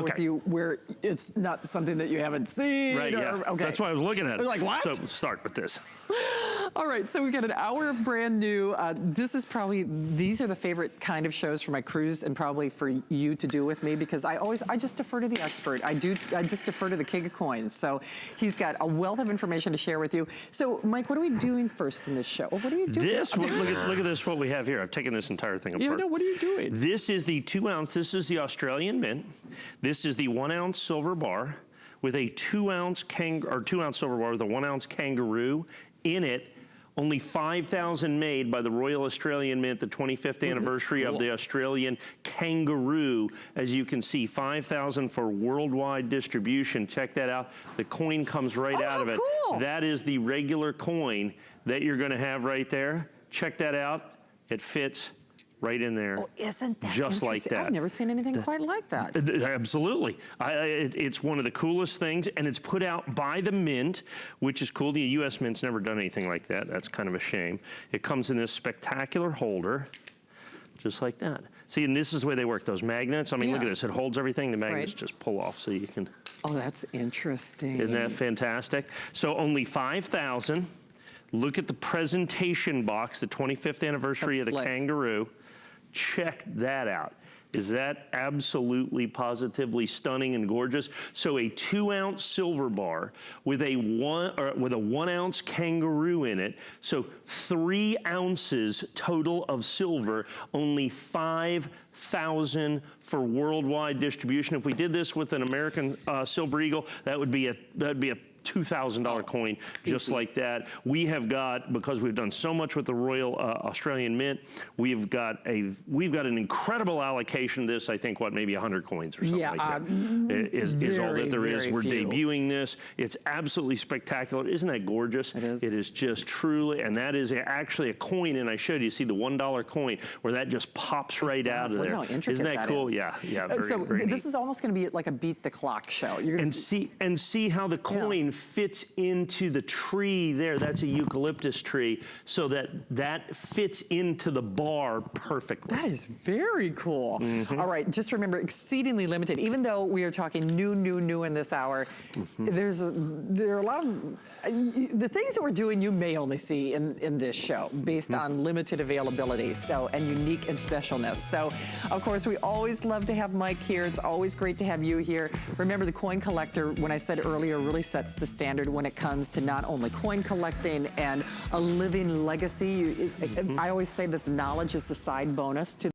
with you where it's not something that you haven't seen. Right, yeah. Okay. That's why I was looking at it. Like, what? So start with this. All right, so we've got an hour of brand new. These are the favorite kind of shows for my crews and probably for you to do with me, because I just defer to the expert. I just defer to the king of coins. So he's got a wealth of information to share with you. So Mike, what are we doing first in this show? What are you doing? Look at this, what we have here. I've taken this entire thing apart. Yeah, no, what are you doing? This is the 2 ounce, this is the Australian mint. This is the 1 ounce silver bar with a 2 ounce silver bar with a 1 ounce kangaroo in it. Only 5,000 made by the Royal Australian Mint, the 25th anniversary of the Australian Kangaroo. As you can see, 5,000 for worldwide distribution. Check that out. The coin comes right out of it. Cool. That is the regular coin that you're gonna have right there. Check that out. It fits right in there. Oh, isn't that just like that? I've never seen anything quite like that. Absolutely. It's one of the coolest things, and it's put out by the Mint, which is cool. The U.S. Mint's never done anything like that. That's kind of a shame. It comes in this spectacular holder, just like that. See, and this is the way they work, those magnets. I mean, look at this. It holds everything. The magnets just pull off so you can... Oh, that's interesting. Isn't that fantastic? So only 5,000. Look at the presentation box, the 25th anniversary of the Kangaroo. Check that out. Is that absolutely positively stunning and gorgeous? So a 2 ounce silver bar with a 1 ounce kangaroo in it. So 3 ounces total of silver, only 5,000 for worldwide distribution. If we did this with an American Silver Eagle, that'd be a $2,000 coin, just like that. We have got, because we've done so much with the Royal Australian Mint, we've got an incredible allocation of this. I think maybe 100 coins or something like that is all that there is. We're debuting this. It's absolutely spectacular. Isn't that gorgeous? It is. It is just truly, and that is actually a coin. And I showed you, see the $1 coin where that just pops right out of there. Isn't that cool? Yeah, yeah. Very this is almost going to be like a beat the clock show. You're gonna see how the coin fits into the tree there. That's a eucalyptus tree, so that fits into the bar perfectly. That is very cool. All right, just remember, exceedingly limited. Even though we are talking new in this hour, there are a lot of the things that we're doing you may only see in this show based on limited availability, and unique and specialness. So, of course, we always love to have Mike here. It's always great to have you here. Remember, the coin collector, when I said earlier, really sets the standard when it comes to not only coin collecting and a living legacy. I always say that the knowledge is the side bonus to